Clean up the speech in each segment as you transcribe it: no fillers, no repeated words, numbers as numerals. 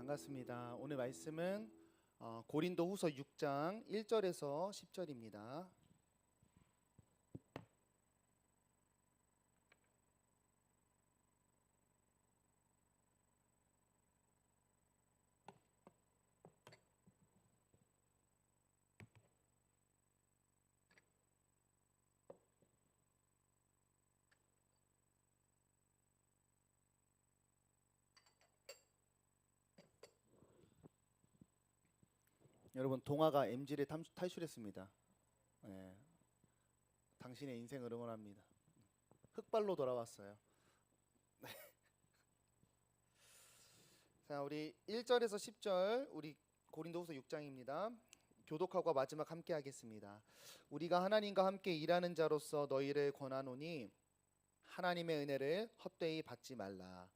반갑습니다. 오늘 말씀은 고린도후서 6장 1절에서 10절입니다. 여러분, 동화가 MG를 탈출했습니다. 네, 당신의 인생을 응원합니다. 흑발로 돌아왔어요. 자, 우리 1절에서 10절, 우리 고린도후서 6장입니다. 교독하고 마지막 함께 하겠습니다. 우리가 하나님과 함께 일하는 자로서 너희를 권하노니 하나님의 은혜를 헛되이 받지 말라.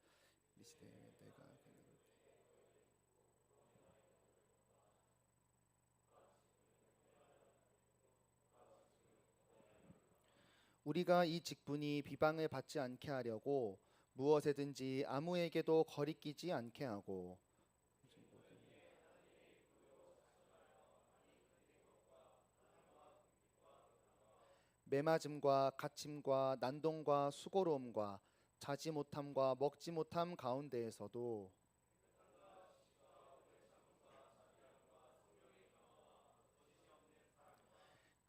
우리가 이 직분이 비방을 받지 않게 하려고 무엇에든지 아무에게도 거리끼지 않게 하고 매맞음과 갇힘과 난동과 수고로움과 자지 못함과 먹지 못함 가운데에서도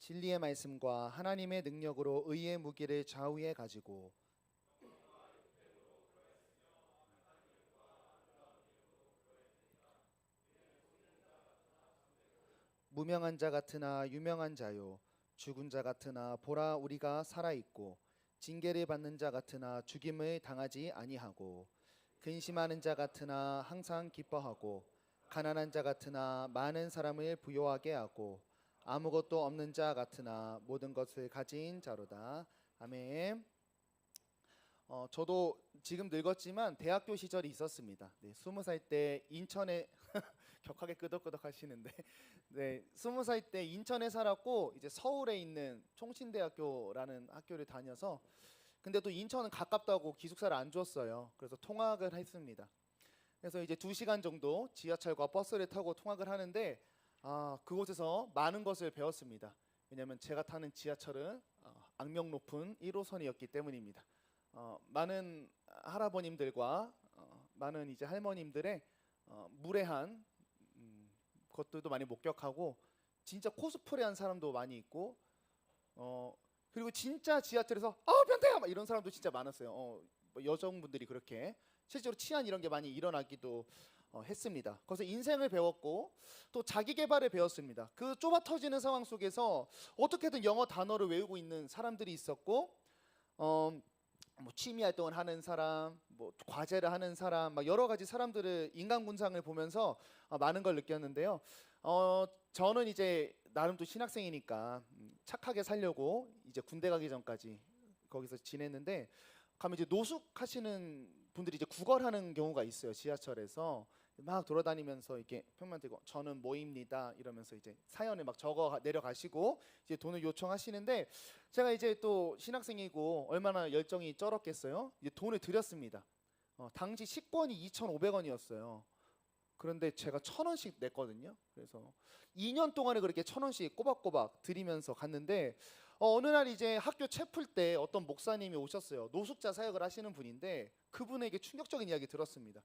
진리의 말씀과 하나님의 능력으로 의의 무기를 좌우에 가지고 무명한 자 같으나 유명한 자요 죽은 자 같으나 보라 우리가 살아있고 징계를 받는 자 같으나 죽임을 당하지 아니하고 근심하는 자 같으나 항상 기뻐하고 가난한 자 같으나 많은 사람을 부요하게 하고 아무것도 없는 자 같으나 모든 것을 가진 자로다. 아멘. 저도 지금 늙었지만 대학교 시절이 있었습니다. 네, 20살 때 인천에 격하게 끄덕끄덕 하시는데 네, 20살 때 인천에 살았고 이제 서울에 있는 총신대학교라는 학교를 다녀서 근데 또 인천은 가깝다고 기숙사를 안 줬어요. 그래서 통학을 했습니다. 그래서 이제 2시간 정도 지하철과 버스를 타고 통학을 하는데 그곳에서 많은 것을 배웠습니다. 왜냐하면 제가 타는 지하철은 악명 높은 1호선이었기 때문입니다. 많은 할아버님들과 많은 이제 할머님들의 무례한 것들도 많이 목격하고 진짜 코스프레한 사람도 많이 있고 그리고 진짜 지하철에서 변태야 막 이런 사람도 진짜 많았어요. 뭐 여성분들이 그렇게 실제로 치안 이런 게 많이 일어나기도 했습니다. 거기서 인생을 배웠고 또 자기 개발을 배웠습니다. 그 좁아 터지는 상황 속에서 어떻게든 영어 단어를 외우고 있는 사람들이 있었고 뭐 취미 활동을 하는 사람, 뭐 과제를 하는 사람, 막 여러 가지 사람들을 인간 군상을 보면서 많은 걸 느꼈는데요. 저는 이제 나름 또 신학생이니까 착하게 살려고 이제 군대 가기 전까지 거기서 지냈는데 가면 이제 노숙하시는 분들이 이제 구걸하는 경우가 있어요. 지하철에서 막 돌아다니면서 이렇게 평만 들고 저는 뭐입니다 이러면서 이제 사연을 막 적어 내려가시고 이제 돈을 요청하시는데 제가 이제 또 신학생이고 얼마나 열정이 쩔었겠어요. 이제 돈을 드렸습니다. 당시 식권이 2,500원이었어요. 그런데 제가 1,000원씩 냈거든요. 그래서 2년 동안에 그렇게 1,000원씩 꼬박꼬박 드리면서 갔는데 어느 날 이제 학교 책 풀 때 어떤 목사님이 오셨어요. 노숙자 사역을 하시는 분인데 그분에게 충격적인 이야기 들었습니다.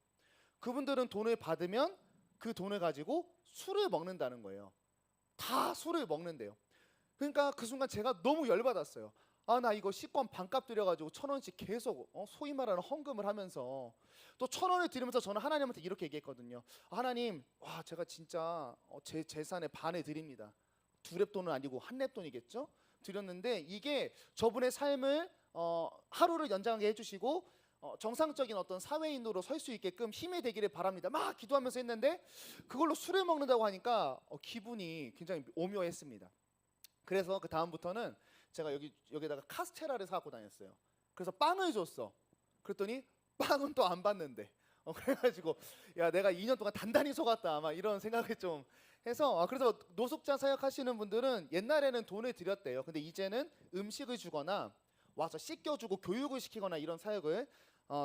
그분들은 돈을 받으면 그 돈을 가지고 술을 먹는다는 거예요. 다 술을 먹는데요. 그러니까 그 순간 제가 너무 열받았어요. 나 이거 식권 반값 들여가지고 1,000원씩 계속 소위 말하는 헌금을 하면서 또 1,000원을 드리면서 저는 하나님한테 이렇게 얘기했거든요. 하나님, 제가 진짜 제 재산의 반을 드립니다. 2랩돈은 아니고 1랩돈이겠죠? 드렸는데 이게 저분의 삶을 하루를 연장하게 해주시고 정상적인 어떤 사회인으로 설 수 있게끔 힘이 되기를 바랍니다. 막 기도하면서 했는데 그걸로 술을 먹는다고 하니까 기분이 굉장히 오묘했습니다. 그래서 그 다음부터는 제가 여기다가 카스테라를 사고 다녔어요. 그래서 빵을 줬어. 그랬더니 빵은 또 안 받는데 그래가지고 야 내가 2년 동안 단단히 속았다 막 이런 생각을 좀 해서 그래서 노숙자 사역하시는 분들은 옛날에는 돈을 드렸대요. 근데 이제는 음식을 주거나 와서 씻겨주고 교육을 시키거나 이런 사역을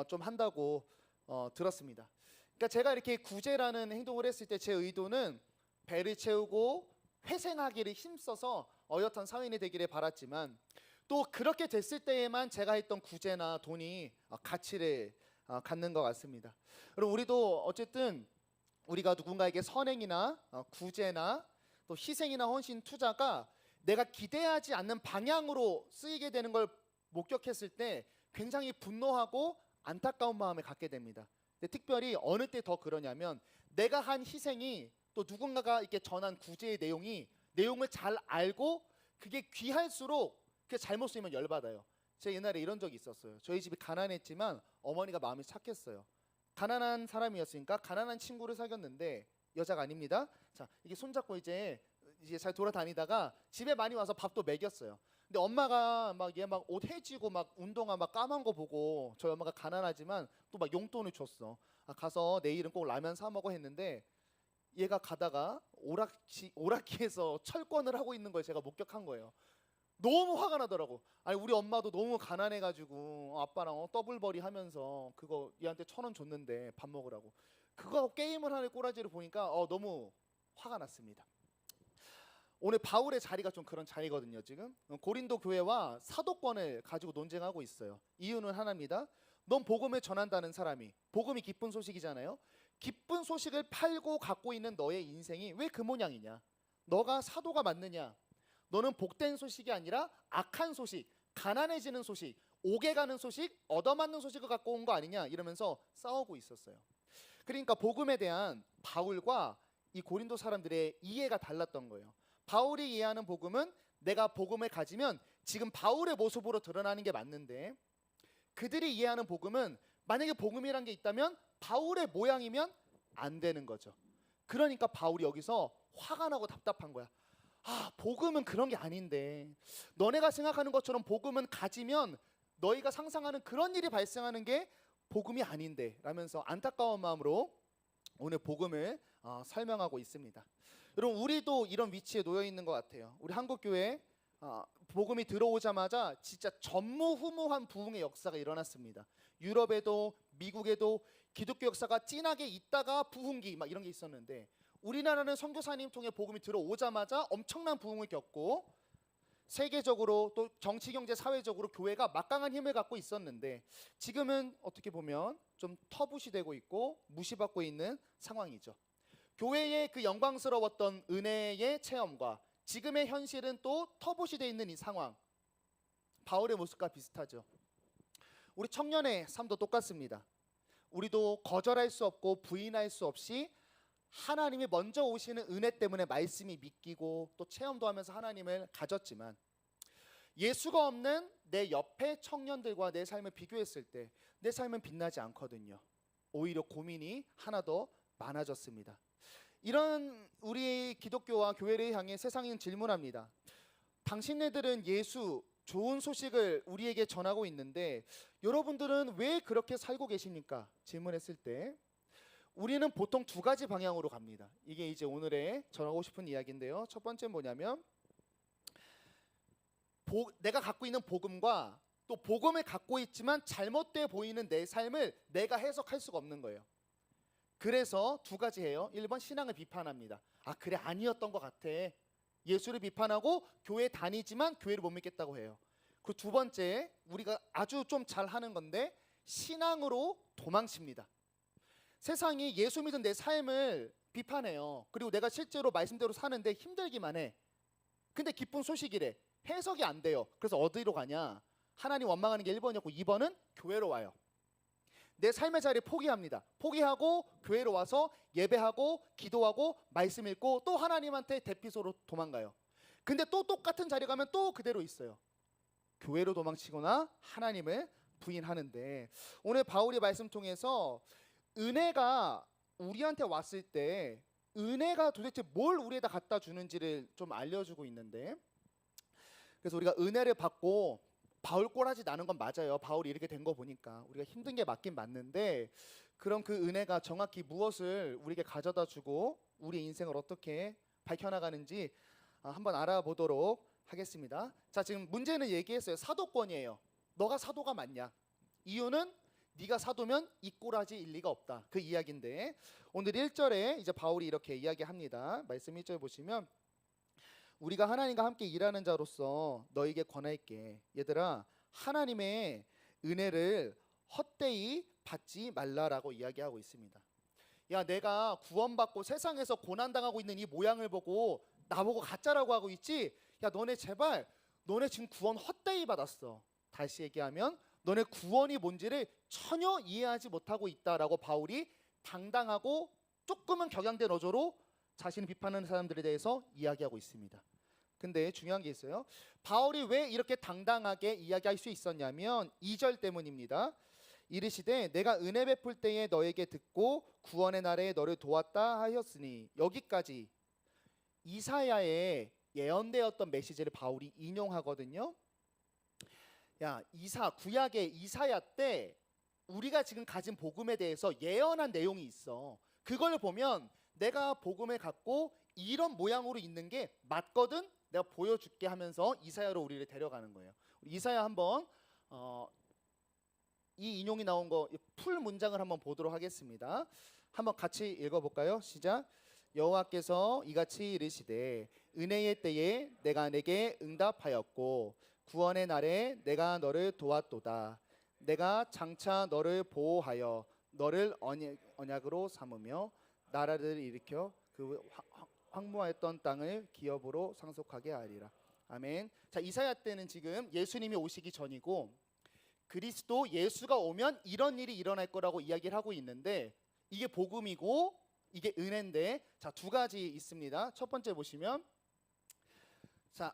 좀 한다고 들었습니다. 그러니까 제가 이렇게 구제라는 행동을 했을 때 제 의도는 배를 채우고 회생하기를 힘써서 어엿한 사회인이 되기를 바랐지만, 또 그렇게 됐을 때에만 제가 했던 구제나 돈이 가치를 갖는 것 같습니다. 그럼 우리도 어쨌든 우리가 누군가에게 선행이나 구제나 또 희생이나 헌신, 투자가 내가 기대하지 않는 방향으로 쓰이게 되는 걸 목격했을 때 굉장히 분노하고 안타까운 마음을 갖게 됩니다. 근데 특별히 어느 때 더 그러냐면, 내가 한 희생이 또 누군가가 이렇게 전한 구제의 내용을 잘 알고 그게 귀할수록 그게 잘못 쓰이면 열받아요. 제가 옛날에 이런 적이 있었어요. 저희 집이 가난했지만 어머니가 마음이 착했어요. 가난한 사람이었으니까 가난한 친구를 사귀었는데, 여자가 아닙니다. 자, 이게 손잡고 이제 잘 돌아다니다가 집에 많이 와서 밥도 먹였어요. 근데 엄마가 막 얘 막 옷 해지고 막 운동화 막 까만 거 보고, 저희 엄마가 가난하지만 또 막 용돈을 줬어. 가서 내일은 꼭 라면 사 먹어 했는데, 얘가 가다가 오락기에서 철권을 하고 있는 걸 제가 목격한 거예요. 너무 화가 나더라고. 아니 우리 엄마도 너무 가난해가지고 아빠랑 더블버리 하면서 그거 얘한테 1,000원 줬는데 밥 먹으라고, 그거 게임을 하는 꼬라지를 보니까 너무 화가 났습니다. 오늘 바울의 자리가 좀 그런 자리거든요. 지금 고린도 교회와 사도권을 가지고 논쟁하고 있어요. 이유는 하나입니다. 넌 복음을 전한다는 사람이, 복음이 기쁜 소식이잖아요. 기쁜 소식을 팔고 갖고 있는 너의 인생이 왜 그 모양이냐? 너가 사도가 맞느냐? 너는 복된 소식이 아니라 악한 소식, 가난해지는 소식, 옥에 가는 소식, 얻어맞는 소식을 갖고 온 거 아니냐? 이러면서 싸우고 있었어요. 그러니까 복음에 대한 바울과 이 고린도 사람들의 이해가 달랐던 거예요. 바울이 이해하는 복음은 내가 복음을 가지면 지금 바울의 모습으로 드러나는 게 맞는데, 그들이 이해하는 복음은 만약에 복음이란 게 있다면 바울의 모양이면 안 되는 거죠. 그러니까 바울이 여기서 화가 나고 답답한 거야. 복음은 그런 게 아닌데, 너네가 생각하는 것처럼 복음은 가지면 너희가 상상하는 그런 일이 발생하는 게 복음이 아닌데, 라면서 안타까운 마음으로 오늘 복음을 설명하고 있습니다. 여러분, 우리도 이런 위치에 놓여 있는 것 같아요. 우리 한국교회 복음이 들어오자마자 진짜 전무후무한 부흥의 역사가 일어났습니다. 유럽에도 미국에도 기독교 역사가 진하게 있다가 부흥기 막 이런 게 있었는데, 우리나라는 선교사님 통해 복음이 들어오자마자 엄청난 부흥을 겪고 세계적으로 또 정치, 경제, 사회적으로 교회가 막강한 힘을 갖고 있었는데, 지금은 어떻게 보면 좀 터부시되고 있고 무시받고 있는 상황이죠. 교회의 그 영광스러웠던 은혜의 체험과 지금의 현실은 또 터부시되어 있는 이 상황, 바울의 모습과 비슷하죠. 우리 청년의 삶도 똑같습니다. 우리도 거절할 수 없고 부인할 수 없이 하나님이 먼저 오시는 은혜 때문에 말씀이 믿기고 또 체험도 하면서 하나님을 가졌지만, 예수가 없는 내 옆에 청년들과 내 삶을 비교했을 때 내 삶은 빛나지 않거든요. 오히려 고민이 하나 더 많아졌습니다. 이런 우리 기독교와 교회를 향해 세상은 질문합니다. 당신네들은 예수, 좋은 소식을 우리에게 전하고 있는데 여러분들은 왜 그렇게 살고 계십니까? 질문했을 때 우리는 보통 두 가지 방향으로 갑니다. 이게 이제 오늘의 전하고 싶은 이야기인데요. 첫 번째는 뭐냐면, 내가 갖고 있는 복음과 또 복음을 갖고 있지만 잘못돼 보이는 내 삶을 내가 해석할 수가 없는 거예요. 그래서 두 가지 해요. 1번 신앙을 비판합니다. 그래, 아니었던 것 같아. 예수를 비판하고 교회 다니지만 교회를 못 믿겠다고 해요. 그 두 번째, 우리가 아주 좀 잘하는 건데, 신앙으로 도망칩니다. 세상이 예수 믿은 내 삶을 비판해요. 그리고 내가 실제로 말씀대로 사는데 힘들기만 해. 근데 기쁜 소식이래. 해석이 안 돼요. 그래서 어디로 가냐? 하나님 원망하는 게 1번이었고 2번은 교회로 와요. 내 삶의 자리 포기합니다. 포기하고 교회로 와서 예배하고 기도하고 말씀 읽고 또 하나님한테 대피소로 도망가요. 근데 또 똑같은 자리 가면 또 그대로 있어요. 교회로 도망치거나 하나님을 부인하는데, 오늘 바울의 말씀 통해서 은혜가 우리한테 왔을 때 은혜가 도대체 뭘 우리에다 갖다 주는지를 좀 알려주고 있는데, 그래서 우리가 은혜를 받고 바울 꼬라지 나는 건 맞아요. 바울이 이렇게 된 거 보니까 우리가 힘든 게 맞긴 맞는데, 그럼 그 은혜가 정확히 무엇을 우리에게 가져다 주고 우리 인생을 어떻게 밝혀나가는지 한번 알아보도록 하겠습니다. 자, 지금 문제는 얘기했어요. 사도권이에요. 너가 사도가 맞냐? 이유는 네가 사두면 이 꼴하지 일리가 없다. 그 이야기인데 오늘 1절에 이제 바울이 이렇게 이야기합니다. 말씀 1절 보시면 우리가 하나님과 함께 일하는 자로서 너에게 권할게. 얘들아, 하나님의 은혜를 헛되이 받지 말라라고 이야기하고 있습니다. 야, 내가 구원받고 세상에서 고난당하고 있는 이 모양을 보고 나보고 가짜라고 하고 있지? 야, 너네 제발, 너네 지금 구원 헛되이 받았어. 다시 얘기하면 너네 구원이 뭔지를 전혀 이해하지 못하고 있다라고 바울이 당당하고 조금은 격양된 어조로 자신을 비판하는 사람들에 대해서 이야기하고 있습니다. 근데 중요한 게 있어요. 바울이 왜 이렇게 당당하게 이야기할 수 있었냐면 2절 때문입니다. 이르시되 내가 은혜 베풀 때에 너에게 듣고 구원의 날에 너를 도왔다 하였으니, 여기까지 이사야의 예언되었던 메시지를 바울이 인용하거든요. 야, 구약의 이사야 때 우리가 지금 가진 복음에 대해서 예언한 내용이 있어. 그걸 보면 내가 복음을 갖고 이런 모양으로 있는 게 맞거든, 내가 보여줄게 하면서 이사야로 우리를 데려가는 거예요. 이사야 한번 이 인용이 나온 거 풀 문장을 한번 보도록 하겠습니다. 한번 같이 읽어볼까요? 시작. 여호와께서 이같이 이르시되 은혜의 때에 내가 내게 응답하였고 구원의 날에 내가 너를 도왔도다. 내가 장차 너를 보호하여 너를 언약으로 삼으며 나라를 일으켜 그 황무하였던 땅을 기업으로 상속하게 하리라. 아멘. 자, 이사야 때는 지금 예수님이 오시기 전이고 그리스도 예수가 오면 이런 일이 일어날 거라고 이야기를 하고 있는데 이게 복음이고 이게 은혜인데, 자, 두 가지 있습니다. 첫 번째 보시면, 자,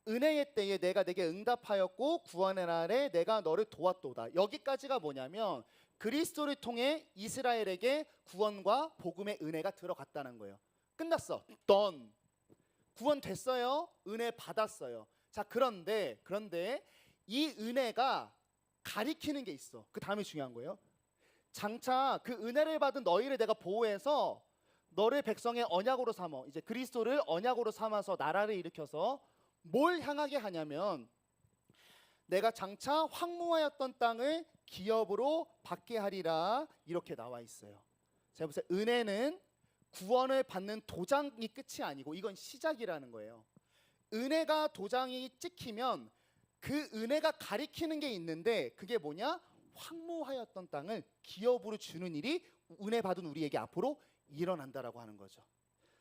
은혜의 때에 내가 내게 응답하였고 구원의 날에 내가 너를 도왔도다. 여기까지가 뭐냐면 그리스도를 통해 이스라엘에게 구원과 복음의 은혜가 들어갔다는 거예요. 끝났어. 넌 구원됐어요. 은혜 받았어요. 자, 그런데 이 은혜가 가리키는 게 있어. 그 다음이 중요한 거예요. 장차 그 은혜를 받은 너희를 내가 보호해서 너를 백성의 언약으로 삼어, 이제 그리스도를 언약으로 삼아서 나라를 일으켜서 뭘 향하게 하냐면 내가 장차 황무하였던 땅을 기업으로 받게 하리라, 이렇게 나와 있어요. 자, 보세요. 은혜는 구원을 받는 도장이 끝이 아니고 이건 시작이라는 거예요. 은혜가 도장이 찍히면 그 은혜가 가리키는 게 있는데 그게 뭐냐? 황무하였던 땅을 기업으로 주는 일이 은혜 받은 우리에게 앞으로 일어난다라고 하는 거죠.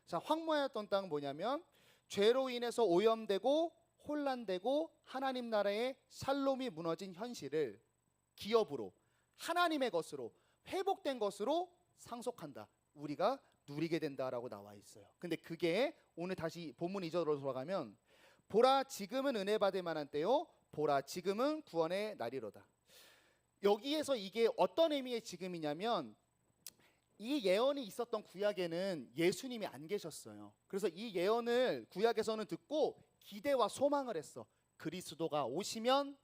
자, 황무하였던 땅은 뭐냐면 죄로 인해서 오염되고 혼란되고 하나님 나라의 샬롬이 무너진 현실을 기업으로 하나님의 것으로 회복된 것으로 상속한다. 우리가 누리게 된다라고 나와 있어요. 근데 그게 오늘 다시 본문 2절로 돌아가면 보라 지금은 은혜 받을 만한 때요 보라 지금은 구원의 날이로다. 여기에서 이게 어떤 의미의 지금이냐면 이 예언이 있었던 구약에는 예수님이 안 계셨어요. 그래서 이 예언을 구약에서는 듣고 기대와 소망을 했어. 그리스도가 오시면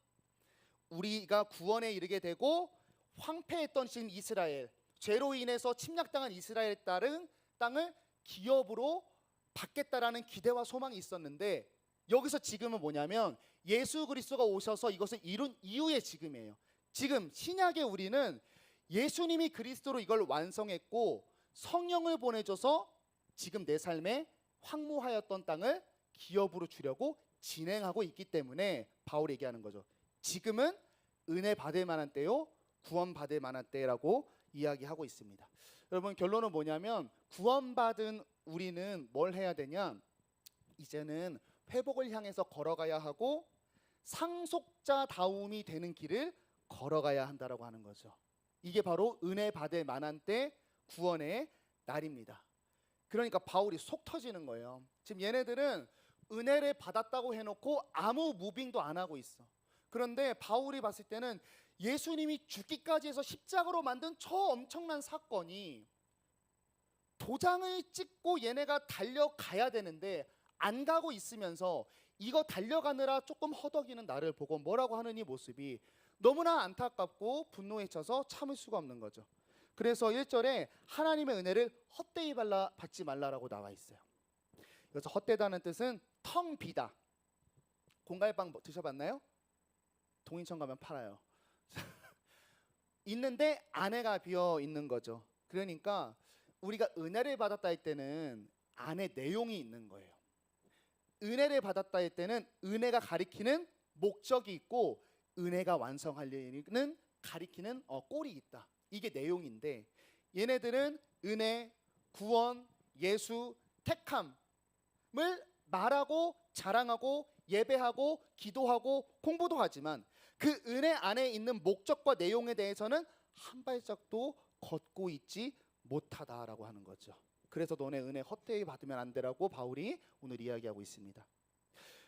우리가 구원에 이르게 되고 황폐했던 지금 이스라엘, 죄로 인해서 침략당한 이스라엘 땅을 기업으로 받겠다라는 기대와 소망이 있었는데 여기서 지금은 뭐냐면 예수 그리스도가 오셔서 이것을 이룬 이후의 지금이에요. 지금 신약의 우리는 예수님이 그리스도로 이걸 완성했고 성령을 보내줘서 지금 내 삶에 황무하였던 땅을 기업으로 주려고 진행하고 있기 때문에 바울이 얘기하는 거죠. 지금은 은혜 받을 만한 때요 구원 받을 만한 때라고 이야기하고 있습니다. 여러분, 결론은 뭐냐면 구원받은 우리는 뭘 해야 되냐? 이제는 회복을 향해서 걸어가야 하고 상속자다움이 되는 길을 걸어가야 한다라고 하는 거죠. 이게 바로 은혜 받을 만한 때 구원의 날입니다. 그러니까 바울이 속 터지는 거예요. 지금 얘네들은 은혜를 받았다고 해놓고 아무 무빙도 안 하고 있어. 그런데 바울이 봤을 때는 예수님이 죽기까지 해서 십자가로 만든 저 엄청난 사건이 도장을 찍고 얘네가 달려가야 되는데 안 가고 있으면서 이거 달려가느라 조금 허덕이는 나를 보고 뭐라고 하는 이 모습이 너무나 안타깝고 분노에 차서 참을 수가 없는 거죠. 그래서 1절에 하나님의 은혜를 헛되이 받지 말라라고 나와 있어요. 그래서 헛되다는 뜻은 텅 비다. 공갈빵 드셔봤나요? 동인천 가면 팔아요. 있는데 안에가 비어 있는 거죠. 그러니까 우리가 은혜를 받았다 할 때는 안에 내용이 있는 거예요. 은혜를 받았다 할 때는 은혜가 가리키는 목적이 있고 은혜가 완성하려는 가리키는 꼴이 있다. 이게 내용인데 얘네들은 은혜, 구원, 예수, 택함을 말하고 자랑하고 예배하고 기도하고 공부도 하지만 그 은혜 안에 있는 목적과 내용에 대해서는 한 발짝도 걷고 있지 못하다라고 하는 거죠. 그래서 너네 은혜 헛되이 받으면 안 되라고 바울이 오늘 이야기하고 있습니다.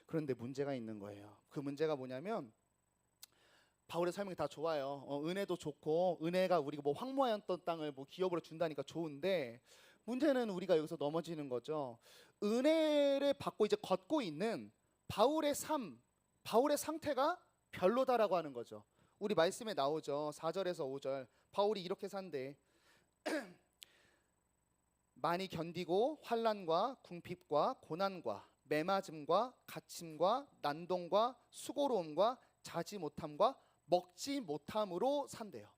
그런데 문제가 있는 거예요. 그 문제가 뭐냐면 바울의 설명이 다 좋아요. 은혜도 좋고 은혜가 우리가 뭐 황무하였던 땅을 뭐 기업으로 준다니까 좋은데 문제는 우리가 여기서 넘어지는 거죠. 은혜를 받고 이제 걷고 있는 바울의 삶, 바울의 상태가 별로다라고 하는 거죠. 우리 말씀에 나오죠. 4절에서 5절. 바울이 이렇게 산대. 많이 견디고 환난과 궁핍과 고난과 매맞음과 갇힘과 난동과 수고로움과 자지 못함과 먹지 못함으로 산대요.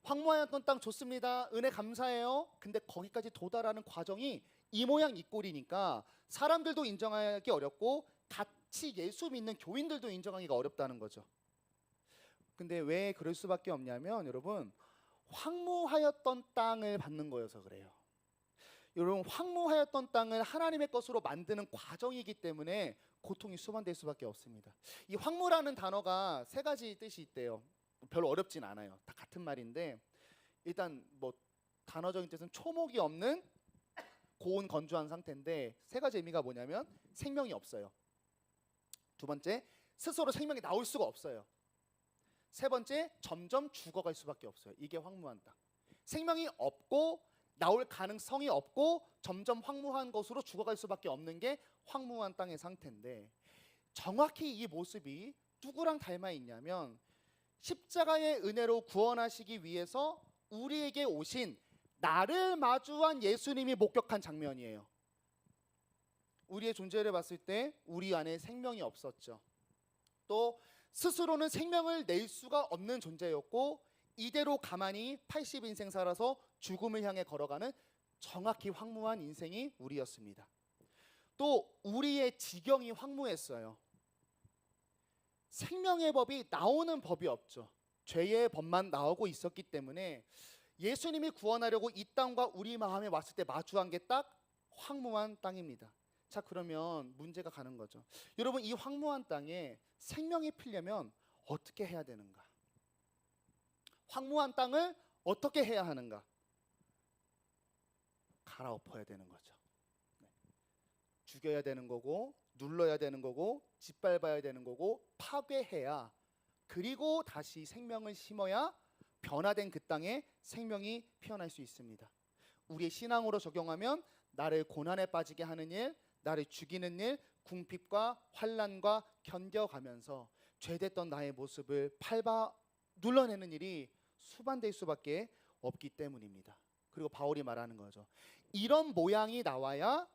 황무하였던 땅 좋습니다. 은혜 감사해요. 근데 거기까지 도달하는 과정이 이 모양 이 꼴이니까 사람들도 인정하기 어렵고 같이 예수 믿는 교인들도 인정하기가 어렵다는 거죠. 근데 왜 그럴 수밖에 없냐면 여러분 황무하였던 땅을 받는 거여서 그래요. 여러분 황무하였던 땅을 하나님의 것으로 만드는 과정이기 때문에 고통이 수반될 수밖에 없습니다. 이 황무라는 단어가 세 가지 뜻이 있대요. 별로 어렵진 않아요. 다 같은 말인데 일단 뭐 단어적인 뜻은 초목이 없는 고온 건조한 상태인데 세 가지 의미가 뭐냐면 생명이 없어요. 두 번째 스스로 생명이 나올 수가 없어요. 세 번째 점점 죽어갈 수밖에 없어요. 이게 황무한 땅. 생명이 없고 나올 가능성이 없고 점점 황무한 것으로 죽어갈 수밖에 없는 게 황무한 땅의 상태인데 정확히 이 모습이 누구랑 닮아 있냐면 십자가의 은혜로 구원하시기 위해서 우리에게 오신 나를 마주한 예수님이 목격한 장면이에요. 우리의 존재를 봤을 때 우리 안에 생명이 없었죠. 또 스스로는 생명을 낼 수가 없는 존재였고 이대로 가만히 80인생 살아서 죽음을 향해 걸어가는 정확히 황무한 인생이 우리였습니다. 또 우리의 지경이 황무했어요. 생명의 법이 나오는 법이 없죠. 죄의 법만 나오고 있었기 때문에 예수님이 구원하려고 이 땅과 우리 마음에 왔을 때 마주한 게 딱 황무한 땅입니다. 자, 그러면 문제가 가는 거죠. 여러분, 이 황무한 땅에 생명이 피려면 어떻게 해야 되는가? 황무한 땅을 어떻게 해야 하는가? 갈아엎어야 되는 거죠. 죽여야 되는 거고 눌러야 되는 거고 짓밟아야 되는 거고 파괴해야 그리고 다시 생명을 심어야 변화된 그 땅에 생명이 피어날 수 있습니다. 우리의 신앙으로 적용하면 나를 고난에 빠지게 하는 일, 나를 죽이는 일, 궁핍과 환난과 견뎌가면서 죄됐던 나의 모습을 밟아 눌러내는 일이 수반될 수밖에 없기 때문입니다. 그리고 바울이 말하는 거죠. 이런 모양이 나와야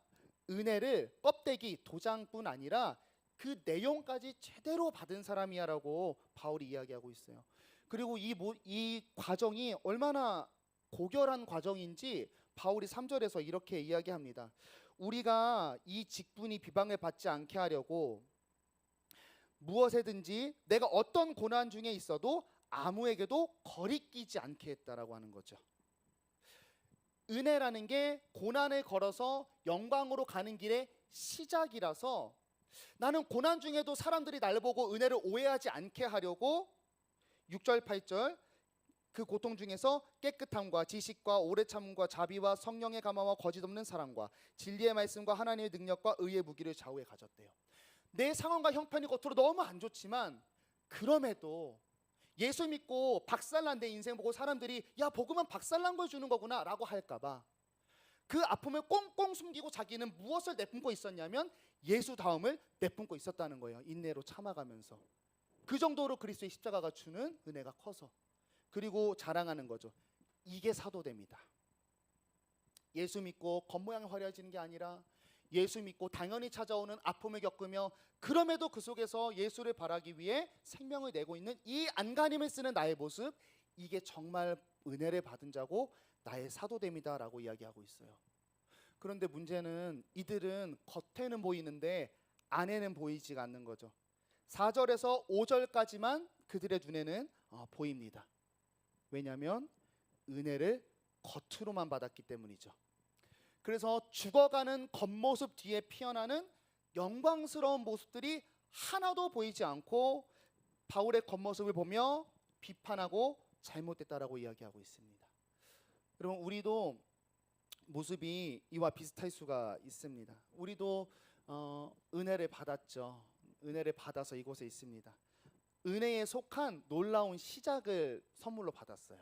은혜를 껍데기, 도장뿐 아니라 그 내용까지 제대로 받은 사람이야라고 바울이 이야기하고 있어요. 그리고 이 과정이 얼마나 고결한 과정인지 바울이 3절에서 이렇게 이야기합니다. 우리가 이 직분이 비방을 받지 않게 하려고 무엇에든지 내가 어떤 고난 중에 있어도 아무에게도 거리끼지 않게 했다라고 하는 거죠. 은혜라는 게 고난을 걸어서 영광으로 가는 길의 시작이라서 나는 고난 중에도 사람들이 나를 보고 은혜를 오해하지 않게 하려고 6절 8절 그 고통 중에서 깨끗함과 지식과 오래 참음과 자비와 성령의 감화와 거짓 없는 사랑과 진리의 말씀과 하나님의 능력과 의의 무기를 좌우에 가졌대요. 내 상황과 형편이 겉으로 너무 안 좋지만 그럼에도 예수 믿고 박살난 내 인생 보고 사람들이 야 복음은 박살난 걸 주는 거구나 라고 할까봐 그 아픔을 꽁꽁 숨기고 자기는 무엇을 내뿜고 있었냐면 예수 다음을 내뿜고 있었다는 거예요. 인내로 참아가면서 그 정도로 그리스도의 십자가가 주는 은혜가 커서 그리고 자랑하는 거죠. 이게 사도됩니다. 예수 믿고 겉모양이 화려해지는 게 아니라 예수 믿고 당연히 찾아오는 아픔을 겪으며 그럼에도 그 속에서 예수를 바라기 위해 생명을 내고 있는 이 안간힘을 쓰는 나의 모습, 이게 정말 은혜를 받은 자고 나의 사도됨이다 라고 이야기하고 있어요. 그런데 문제는 이들은 겉에는 보이는데 안에는 보이지가 않는 거죠. 4절에서 5절까지만 그들의 눈에는 보입니다. 왜냐하면 은혜를 겉으로만 받았기 때문이죠. 그래서 죽어가는 겉모습 뒤에 피어나는 영광스러운 모습들이 하나도 보이지 않고 바울의 겉모습을 보며 비판하고 잘못됐다라고 이야기하고 있습니다. 여러분, 우리도 모습이 이와 비슷할 수가 있습니다. 우리도 은혜를 받았죠. 은혜를 받아서 이곳에 있습니다. 은혜에 속한 놀라운 시작을 선물로 받았어요.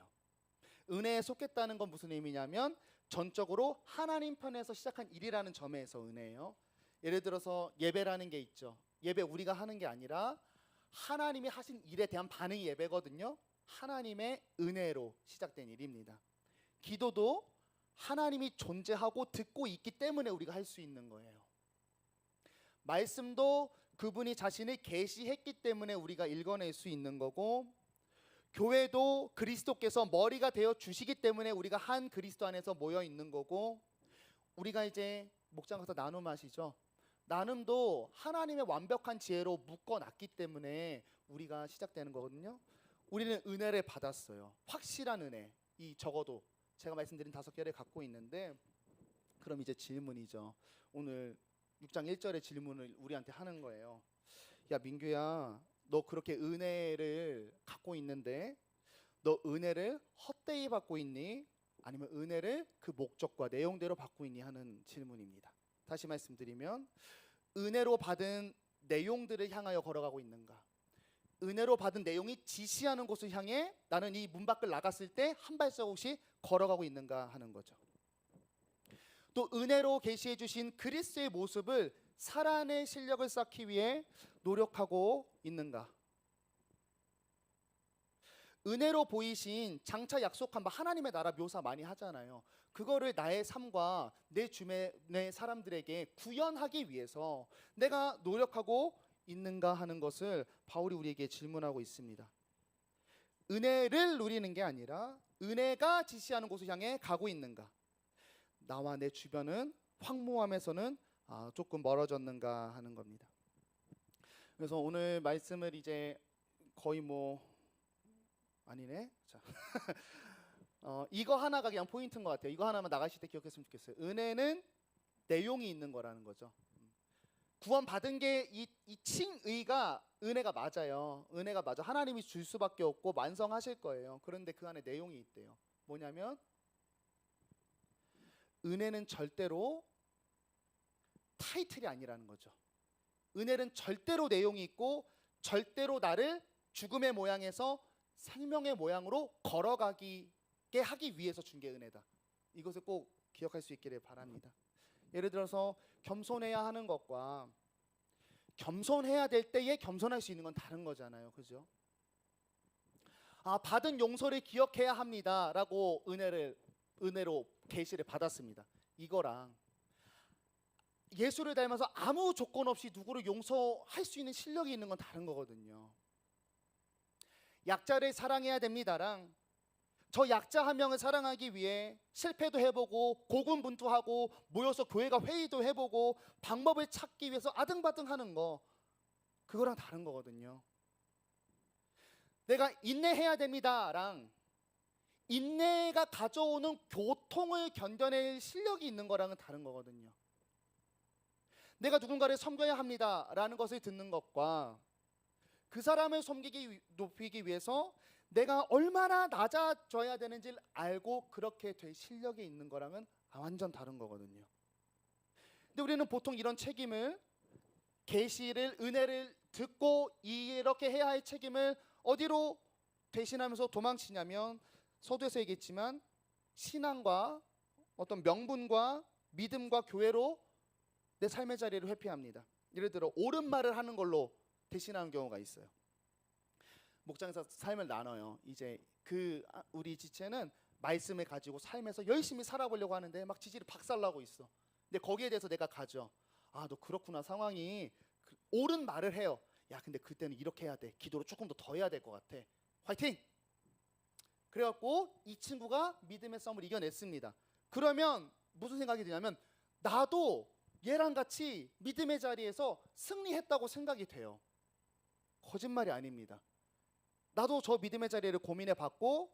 은혜에 속했다는 건 무슨 의미냐면 전적으로 하나님 편에서 시작한 일이라는 점에서 은혜예요. 예를 들어서 예배라는 게 있죠. 예배 우리가 하는 게 아니라 하나님이 하신 일에 대한 반응이 예배거든요. 하나님의 은혜로 시작된 일입니다. 기도도 하나님이 존재하고 듣고 있기 때문에 우리가 할 수 있는 거예요. 말씀도 그분이 자신을 계시했기 때문에 우리가 읽어낼 수 있는 거고, 교회도 그리스도께서 머리가 되어 주시기 때문에 우리가 한 그리스도 안에서 모여 있는 거고, 우리가 이제 목장 가서 나눔하시죠. 나눔도 하나님의 완벽한 지혜로 묶어놨기 때문에 우리가 시작되는 거거든요. 우리는 은혜를 받았어요. 확실한 은혜. 이 적어도 제가 말씀드린 5개를 갖고 있는데, 그럼 이제 질문이죠. 오늘 6장 1절의 질문을 우리한테 하는 거예요. 야 민규야, 너 그렇게 은혜를 갖고 있는데 너 은혜를 헛되이 받고 있니? 아니면 은혜를 그 목적과 내용대로 받고 있니? 하는 질문입니다. 다시 말씀드리면, 은혜로 받은 내용들을 향하여 걸어가고 있는가? 은혜로 받은 내용이 지시하는 곳을 향해 나는 이 문 밖을 나갔을 때 한 발자국씩 걸어가고 있는가 하는 거죠. 또 은혜로 계시해 주신 그리스도의 모습을 살아낼 실력을 쌓기 위해 노력하고 있는가? 은혜로 보이신 장차 약속한 하나님의 나라 묘사 많이 하잖아요. 그거를 나의 삶과 내 주변의 사람들에게 구현하기 위해서 내가 노력하고 있는가 하는 것을 바울이 우리에게 질문하고 있습니다. 은혜를 누리는 게 아니라 은혜가 지시하는 곳을 향해 가고 있는가? 나와 내 주변은 황무함에서는 조금 멀어졌는가 하는 겁니다. 그래서 오늘 말씀을 이제 거의 아니네. 자, 이거 하나가 그냥 포인트인 것 같아요. 이거 하나만 나가실 때 기억했으면 좋겠어요. 은혜는 내용이 있는 거라는 거죠. 구원 받은 게 이 칭의가 은혜가 맞아요. 은혜가 맞아. 하나님이 줄 수밖에 없고 완성하실 거예요. 그런데 그 안에 내용이 있대요. 뭐냐면 은혜는 절대로 타이틀이 아니라는 거죠. 은혜는 절대로 내용이 있고 절대로 나를 죽음의 모양에서 생명의 모양으로 걸어가게 하기 위해서 준 게 은혜다. 이것을 꼭 기억할 수 있기를 바랍니다. 예를 들어서 겸손해야 하는 것과 겸손해야 될 때에 겸손할 수 있는 건 다른 거잖아요. 그죠? 받은 용서를 기억해야 합니다라고 은혜로 계시를 받았습니다. 이거랑 예수를 닮아서 아무 조건 없이 누구를 용서할 수 있는 실력이 있는 건 다른 거거든요. 약자를 사랑해야 됩니다랑 저 약자 한 명을 사랑하기 위해 실패도 해보고 고군분투하고 모여서 교회가 회의도 해보고 방법을 찾기 위해서 아등바등하는 거, 그거랑 다른 거거든요. 내가 인내해야 됩니다랑 인내가 가져오는 고통을 견뎌낼 실력이 있는 거랑은 다른 거거든요. 내가 누군가를 섬겨야 합니다라는 것을 듣는 것과 그 사람을 높이기 위해서 내가 얼마나 낮아져야 되는지를 알고 그렇게 될 실력이 있는 거랑은 완전 다른 거거든요. 근데 우리는 보통 이런 책임을, 계시를, 은혜를 듣고 이렇게 해야 할 책임을 어디로 대신하면서 도망치냐면, 서두에서 얘기했지만 신앙과 어떤 명분과 믿음과 교회로 내 삶의 자리를 회피합니다. 예를 들어 옳은 말을 하는 걸로 대신하는 경우가 있어요. 목장에서 삶을 나눠요. 이제 우리 지체는 말씀을 가지고 삶에서 열심히 살아보려고 하는데 막 지질이 박살나고 있어. 근데 거기에 대해서 내가 가죠. 아, 너 그렇구나. 상황이 옳은 말을 해요. 야, 근데 그때는 이렇게 해야 돼. 기도를 조금 더 해야 될 것 같아. 화이팅! 그래갖고 이 친구가 믿음의 싸움을 이겨냈습니다. 그러면 무슨 생각이 드냐면 나도 얘랑 같이 믿음의 자리에서 승리했다고 생각이 돼요. 거짓말이 아닙니다. 나도 저 믿음의 자리를 고민해 봤고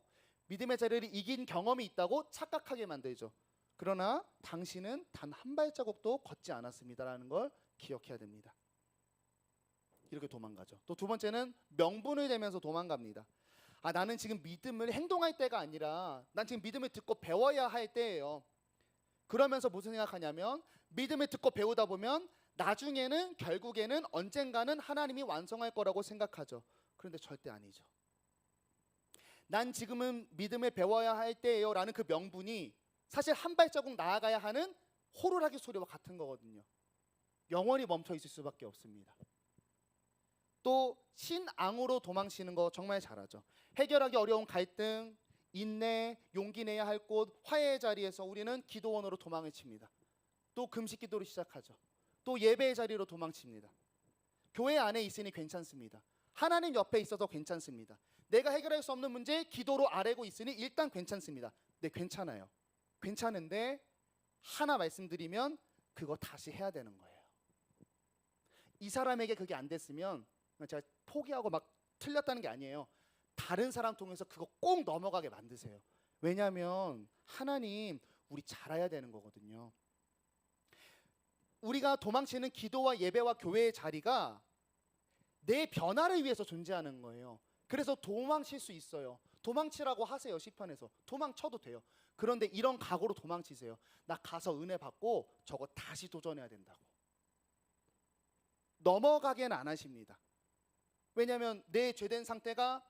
믿음의 자리를 이긴 경험이 있다고 착각하게 만들죠. 그러나 당신은 단 한 발자국도 걷지 않았습니다라는 걸 기억해야 됩니다. 이렇게 도망가죠. 또 두 번째는 명분을 대면서 도망갑니다. 아, 나는 지금 믿음을 행동할 때가 아니라 난 지금 믿음을 듣고 배워야 할 때예요. 그러면서 무슨 생각하냐면 믿음을 듣고 배우다 보면 나중에는 결국에는 언젠가는 하나님이 완성할 거라고 생각하죠. 그런데 절대 아니죠. 난 지금은 믿음을 배워야 할 때예요 라는 그 명분이 사실 한 발자국 나아가야 하는 호루라기 소리와 같은 거거든요. 영원히 멈춰 있을 수밖에 없습니다. 또 신앙으로 도망치는 거 정말 잘하죠. 해결하기 어려운 갈등, 인내, 용기 내야 할 곳, 화해의 자리에서 우리는 기도원으로 도망을 칩니다. 또 금식 기도를 시작하죠. 또 예배의 자리로 도망칩니다. 교회 안에 있으니 괜찮습니다. 하나님 옆에 있어서 괜찮습니다. 내가 해결할 수 없는 문제 기도로 아뢰고 있으니 일단 괜찮습니다. 네, 괜찮아요. 괜찮은데 하나 말씀드리면 그거 다시 해야 되는 거예요. 이 사람에게 그게 안 됐으면 제가 포기하고 막 틀렸다는 게 아니에요. 다른 사람 통해서 그거 꼭 넘어가게 만드세요. 왜냐하면 하나님 우리 잘해야 되는 거거든요. 우리가 도망치는 기도와 예배와 교회의 자리가 내 변화를 위해서 존재하는 거예요. 그래서 도망칠 수 있어요. 도망치라고 하세요. 시편에서 도망쳐도 돼요. 그런데 이런 각오로 도망치세요. 나 가서 은혜 받고 저거 다시 도전해야 된다고. 넘어가게는 안 하십니다. 왜냐하면 내 죄된 상태가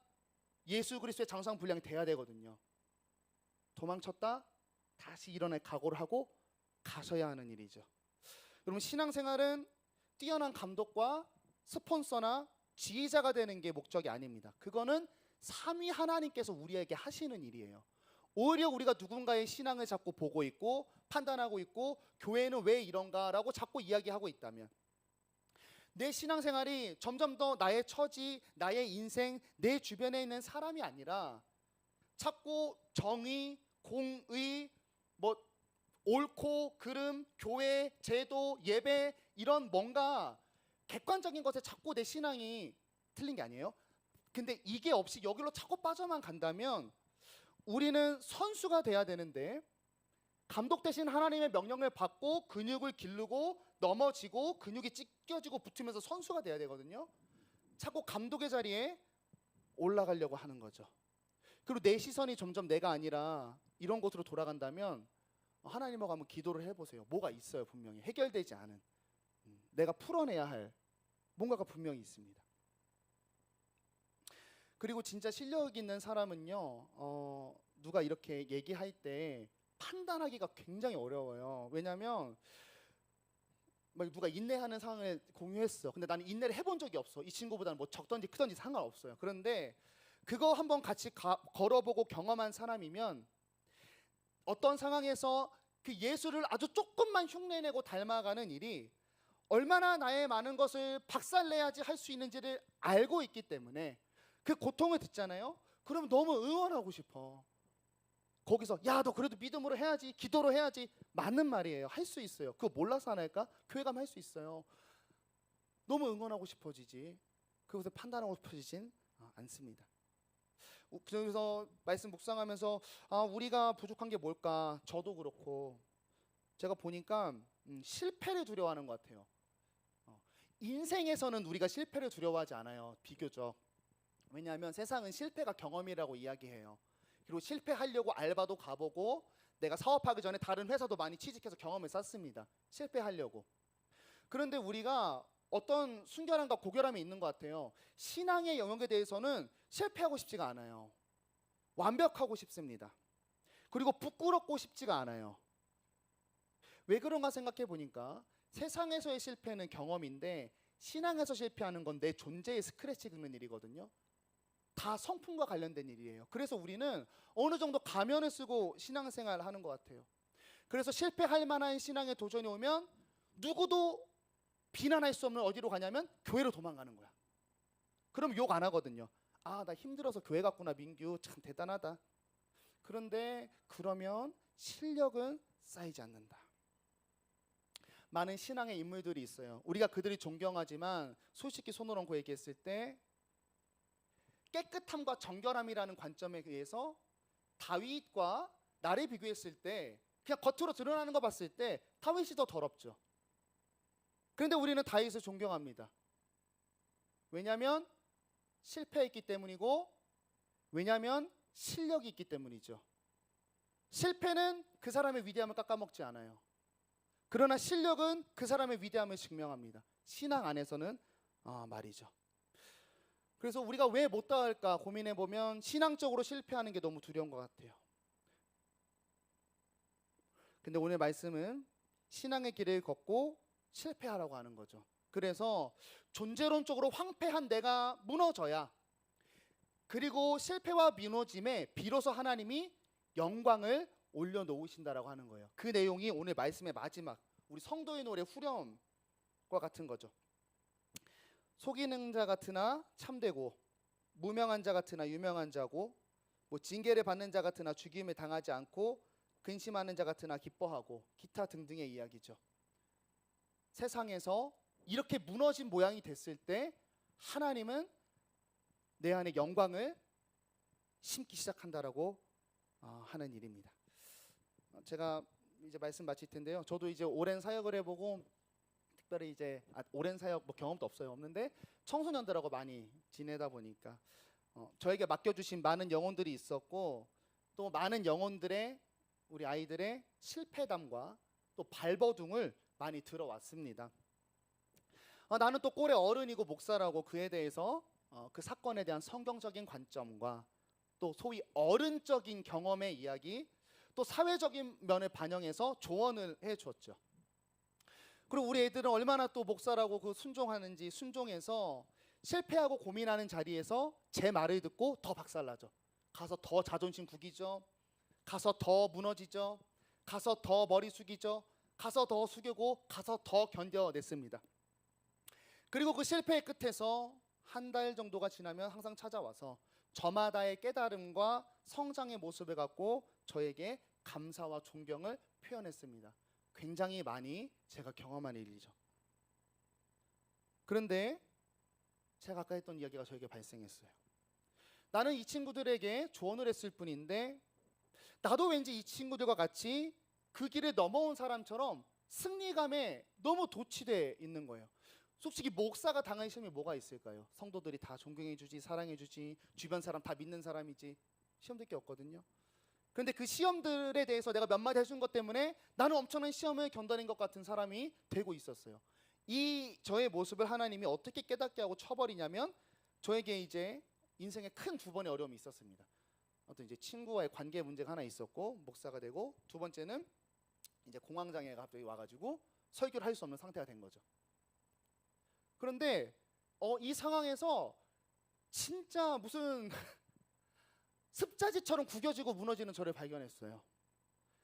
예수 그리스도의 장상 분량이 돼야 되거든요. 도망쳤다 다시 일어날 각오를 하고 가셔야 하는 일이죠. 여러분, 신앙생활은 뛰어난 감독과 스폰서나 지휘자가 되는 게 목적이 아닙니다. 그거는 삼위 하나님께서 우리에게 하시는 일이에요. 오히려 우리가 누군가의 신앙을 자꾸 보고 있고 판단하고 있고 교회는 왜 이런가라고 자꾸 이야기하고 있다면 내 신앙생활이 점점 더 나의 처지, 나의 인생, 내 주변에 있는 사람이 아니라 자꾸 정의, 공의, 뭐 옳고 그름, 교회, 제도, 예배 이런 뭔가 객관적인 것에 자꾸 내 신앙이 틀린 게 아니에요. 근데 이게 없이 여기로 자꾸 빠져만 간다면 우리는 선수가 돼야 되는데 감독 대신 하나님의 명령을 받고 근육을 기르고 넘어지고 근육이 찢겨지고 붙으면서 선수가 돼야 되거든요. 자꾸 감독의 자리에 올라가려고 하는 거죠. 그리고 내 시선이 점점 내가 아니라 이런 곳으로 돌아간다면 하나님하고 한번 기도를 해보세요. 뭐가 있어요. 분명히 해결되지 않은 내가 풀어내야 할 뭔가가 분명히 있습니다. 그리고 진짜 실력 있는 사람은요, 누가 이렇게 얘기할 때 판단하기가 굉장히 어려워요. 왜냐하면 막 누가 인내하는 상황을 공유했어. 근데 나는 인내를 해본 적이 없어. 이 친구보다는 뭐 적던지 크던지 상관없어요. 그런데 그거 한번 같이 걸어보고 경험한 사람이면 어떤 상황에서 그 예수를 아주 조금만 흉내내고 닮아가는 일이 얼마나 나의 많은 것을 박살내야지 할 수 있는지를 알고 있기 때문에 그 고통을 듣잖아요. 그러면 너무 응원하고 싶어. 거기서 야, 너 그래도 믿음으로 해야지, 기도로 해야지. 맞는 말이에요. 할 수 있어요. 그거 몰라서 안 할까? 교회 가면 할 수 있어요. 너무 응원하고 싶어지지. 그것을 판단하고 싶어지진 않습니다. 그래서 말씀 묵상하면서 우리가 부족한 게 뭘까? 저도 그렇고 제가 보니까 실패를 두려워하는 것 같아요. 인생에서는 우리가 실패를 두려워하지 않아요. 비교적. 왜냐하면 세상은 실패가 경험이라고 이야기해요. 그리고 실패하려고 알바도 가보고 내가 사업하기 전에 다른 회사도 많이 취직해서 경험을 쌓습니다. 실패하려고. 그런데 우리가 어떤 순결함과 고결함이 있는 것 같아요. 신앙의 영역에 대해서는 실패하고 싶지가 않아요. 완벽하고 싶습니다. 그리고 부끄럽고 싶지가 않아요. 왜 그런가 생각해 보니까 세상에서의 실패는 경험인데 신앙에서 실패하는 건 내 존재의 스크래치 긁는 일이거든요. 다 성품과 관련된 일이에요. 그래서 우리는 어느 정도 가면을 쓰고 신앙생활을 하는 것 같아요. 그래서 실패할 만한 신앙의 도전이 오면 누구도 비난할 수 없는 어디로 가냐면 교회로 도망가는 거야. 그럼 욕 안 하거든요. 아, 나 힘들어서 교회 갔구나, 민규. 참 대단하다. 그런데 그러면 실력은 쌓이지 않는다. 많은 신앙의 인물들이 있어요. 우리가 그들이 존경하지만 솔직히 손을 얹고 얘기했을 때 깨끗함과 정결함이라는 관점에 의해서 다윗과 나를 비교했을 때 그냥 겉으로 드러나는 거 봤을 때 다윗이 더 더럽죠. 그런데 우리는 다윗을 존경합니다. 왜냐하면 실패했기 때문이고, 왜냐하면 실력이 있기 때문이죠. 실패는 그 사람의 위대함을 깎아먹지 않아요. 그러나 실력은 그 사람의 위대함을 증명합니다. 신앙 안에서는 말이죠. 그래서 우리가 왜 못 닿을까 고민해보면 신앙적으로 실패하는 게 너무 두려운 것 같아요. 근데 오늘 말씀은 신앙의 길을 걷고 실패하라고 하는 거죠. 그래서 존재론적으로 황폐한 내가 무너져야, 그리고 실패와 무너짐에 비로소 하나님이 영광을 올려놓으신다라고 하는 거예요. 그 내용이 오늘 말씀의 마지막 우리 성도의 노래 후렴과 같은 거죠. 속이는 자 같으나 참되고, 무명한 자 같으나 유명한 자고, 징계를 받는 자 같으나 죽임을 당하지 않고, 근심하는 자 같으나 기뻐하고, 기타 등등의 이야기죠. 세상에서 이렇게 무너진 모양이 됐을 때 하나님은 내 안에 영광을 심기 시작한다라고 하는 일입니다. 제가 이제 말씀 마칠 텐데요. 저도 이제 오랜 사역을 해보고, 특별히 이제 오랜 사역 경험도 없는데 청소년들하고 많이 지내다 보니까 저에게 맡겨주신 많은 영혼들이 있었고, 또 많은 영혼들의 우리 아이들의 실패담과 또 발버둥을 많이 들어왔습니다. 나는 또 꼴의 어른이고 목사라고 그에 대해서 그 사건에 대한 성경적인 관점과 또 소위 어른적인 경험의 이야기, 또 사회적인 면을 반영해서 조언을 해줬죠. 그리고 우리 애들은 얼마나 또 목사라고 그 순종하는지, 순종해서 실패하고 고민하는 자리에서 제 말을 듣고 더 박살나죠. 가서 더 자존심 구기죠. 가서 더 무너지죠. 가서 더 머리 숙이죠. 가서 더 숙이고 가서 더 견뎌냈습니다. 그리고 그 실패의 끝에서 한 달 정도가 지나면 항상 찾아와서 저마다의 깨달음과 성장의 모습을 갖고 저에게 감사와 존경을 표현했습니다. 굉장히 많이 제가 경험한 일이죠. 그런데 제가 아까 했던 이야기가 저에게 발생했어요. 나는 이 친구들에게 조언을 했을 뿐인데 나도 왠지 이 친구들과 같이 그 길을 넘어온 사람처럼 승리감에 너무 도취되어 있는 거예요. 솔직히 목사가 당한 시험이 뭐가 있을까요? 성도들이 다 존경해주지, 사랑해주지, 주변 사람 다 믿는 사람이지, 시험될 게 없거든요. 그런데 그 시험들에 대해서 내가 몇 마디 해준 것 때문에 나는 엄청난 시험을 견뎌낸 것 같은 사람이 되고 있었어요. 이 저의 모습을 하나님이 어떻게 깨닫게 하고 쳐버리냐면, 저에게 이제 인생에 큰 두 번의 어려움이 있었습니다. 어떤 이제 친구와의 관계 문제가 하나 있었고 목사가 되고, 두 번째는 이제 공황장애가 갑자기 와가지고 설교를 할 수 없는 상태가 된 거죠. 그런데 이 상황에서 진짜 무슨 습자지처럼 구겨지고 무너지는 저를 발견했어요.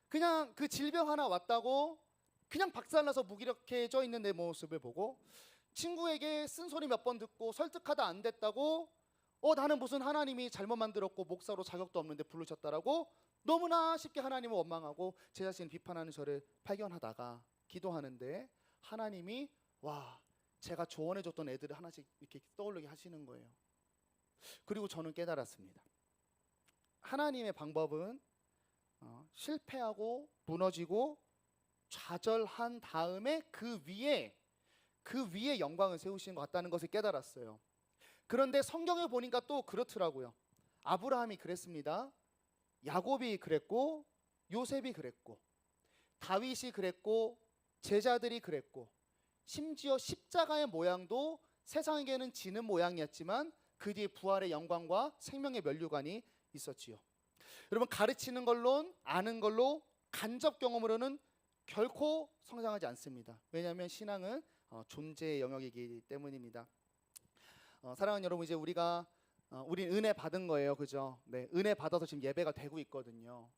그냥 그 질병 하나 왔다고 그냥 박살나서 무기력해져 있는 내 모습을 보고, 친구에게 쓴소리 몇 번 듣고 설득하다 안 됐다고 나는 무슨 하나님이 잘못 만들었고 목사로 자격도 없는데 부르셨다라고 너무나 쉽게 하나님을 원망하고 제 자신을 비판하는 저를 발견하다가 기도하는데 하나님이 제가 조언해줬던 애들을 하나씩 이렇게 떠오르게 하시는 거예요. 그리고 저는 깨달았습니다. 하나님의 방법은 실패하고 무너지고 좌절한 다음에 그 위에 영광을 세우시는 것 같다는 것을 깨달았어요. 그런데 성경을 보니까 또 그렇더라고요. 아브라함이 그랬습니다. 야곱이 그랬고, 요셉이 그랬고, 다윗이 그랬고, 제자들이 그랬고, 심지어 십자가의 모양도 세상에게는 지는 모양이었지만 그 뒤에 부활의 영광과 생명의 면류관이 있었지요. 여러분, 가르치는 걸로, 아는 걸로, 간접 경험으로는 결코 성장하지 않습니다. 왜냐하면 신앙은 존재의 영역이기 때문입니다. 사랑하는 여러분, 이제 우린 은혜 받은 거예요, 그죠? 네, 은혜 받아서 지금 예배가 되고 있거든요.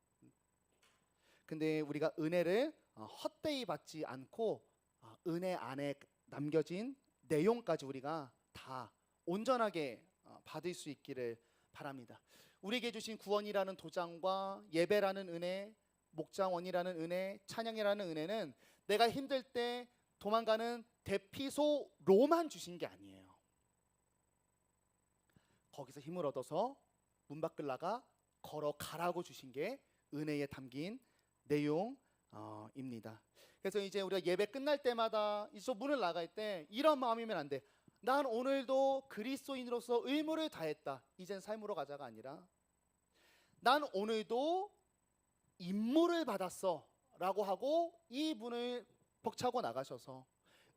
근데 우리가 은혜를 헛되이 받지 않고 은혜 안에 남겨진 내용까지 우리가 다 온전하게 받을 수 있기를 바랍니다. 우리에게 주신 구원이라는 도장과 예배라는 은혜, 목장원이라는 은혜, 찬양이라는 은혜는 내가 힘들 때 도망가는 대피소로만 주신 게 아니에요. 거기서 힘을 얻어서 문 밖을 나가 걸어가라고 주신 게 은혜에 담긴 내용입니다. 그래서 이제 우리가 예배 끝날 때마다 이쪽 문을 나갈 때 이런 마음이면 안 돼. 난 오늘도 그리스도인으로서 의무를 다했다. 이젠 삶으로 가자가 아니라 난 오늘도 임무를 받았어 라고 하고 이 문을 벅차고 나가셔서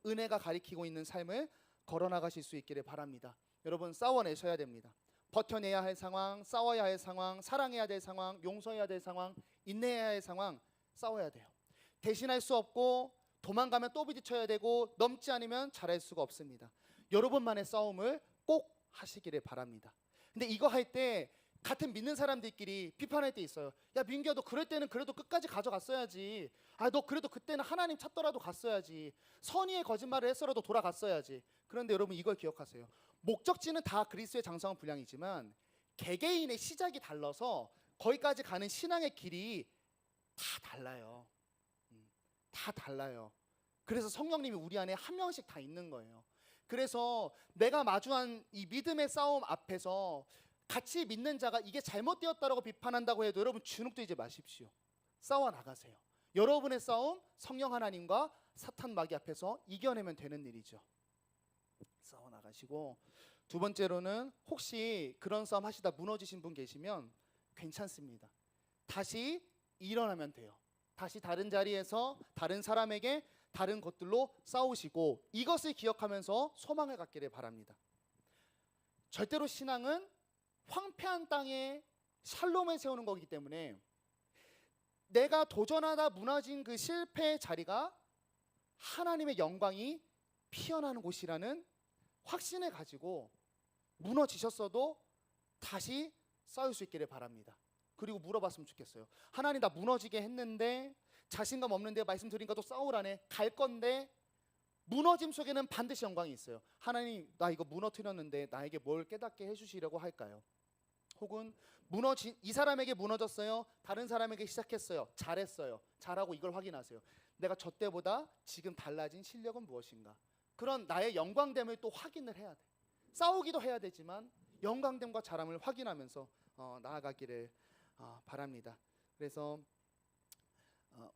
은혜가 가리키고 있는 삶을 걸어나가실 수 있기를 바랍니다. 여러분, 싸워내셔야 됩니다. 버텨내야 할 상황, 싸워야 할 상황, 사랑해야 될 상황, 용서해야 될 상황, 인내해야 할 상황, 싸워야 돼요. 대신할 수 없고 도망가면 또 부딪혀야 되고 넘지 않으면 잘할 수가 없습니다. 여러분만의 싸움을 꼭 하시기를 바랍니다. 근데 이거 할 때 같은 믿는 사람들끼리 비판할 때 있어요. 야, 민규야, 너 그럴 때는 그래도 끝까지 가져갔어야지. 너 그래도 그때는 하나님 찾더라도 갔어야지. 선의의 거짓말을 했어라도 돌아갔어야지. 그런데 여러분, 이걸 기억하세요. 목적지는 다 그리스도의 장성한 분량이지만 개개인의 시작이 달라서 거기까지 가는 신앙의 길이 다 달라요. 다 달라요. 그래서 성령님이 우리 안에 한 명씩 다 있는 거예요. 그래서 내가 마주한 이 믿음의 싸움 앞에서 같이 믿는 자가 이게 잘못되었다라고 비판한다고 해도 여러분 주눅 들지 마십시오. 싸워 나가세요. 여러분의 싸움 성령 하나님과 사탄 마귀 앞에서 이겨내면 되는 일이죠. 싸워 나가시고, 두 번째로는 혹시 그런 싸움 하시다 무너지신 분 계시면 괜찮습니다. 다시 일어나면 돼요. 다시 다른 자리에서 다른 사람에게 다른 것들로 싸우시고 이것을 기억하면서 소망을 갖기를 바랍니다. 절대로 신앙은 황폐한 땅에 샬롬을 세우는 거기 때문에 내가 도전하다 무너진 그 실패의 자리가 하나님의 영광이 피어나는 곳이라는 확신을 가지고 무너지셨어도 다시 싸울 수 있기를 바랍니다. 그리고 물어봤으면 좋겠어요. 하나님, 나 무너지게 했는데 자신감 없는데 말씀드리니까 또 싸우라네. 갈 건데 무너짐 속에는 반드시 영광이 있어요. 하나님, 나 이거 무너뜨렸는데 나에게 뭘 깨닫게 해주시려고 할까요? 혹은 이 사람에게 무너졌어요. 다른 사람에게 시작했어요. 잘했어요. 잘하고 이걸 확인하세요. 내가 저 때보다 지금 달라진 실력은 무엇인가? 그런 나의 영광됨을 또 확인을 해야 돼. 싸우기도 해야 되지만 영광됨과 잘함을 확인하면서 나아가기를 바랍니다. 그래서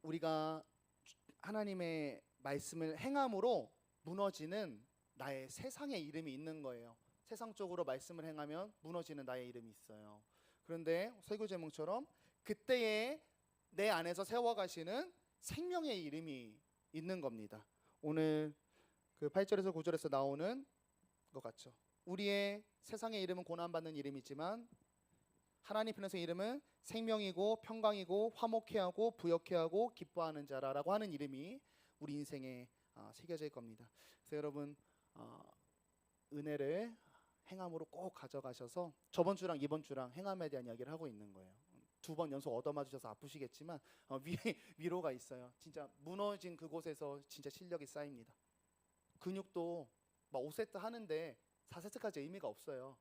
우리가 하나님의 말씀을 행함으로 무너지는 나의 세상의 이름이 있는 거예요. 세상적으로 말씀을 행하면 무너지는 나의 이름이 있어요. 그런데 설교 제목처럼 그때의 내 안에서 세워가시는 생명의 이름이 있는 겁니다. 오늘 그 8절에서 9절에서 나오는 것 같죠. 우리의 세상의 이름은 고난받는 이름이지만 하나님 편에서의 이름은 생명이고 평강이고 화목해 하고 부욕해 하고 기뻐하는 자라라고 하는 이름이 우리 인생에 새겨져 있을 겁니다. 그래서 여러분, 은혜를 행함으로 꼭 가져가셔서 저번 주랑 이번 주랑 행함에 대한 이야기를 하고 있는 거예요. 2번 연속 얻어맞으셔서 아프시겠지만 위로가 있어요. 진짜 무너진 그곳에서 진짜 실력이 쌓입니다. 근육도 막 5세트 하는데 4세트까지 의미가 없어요.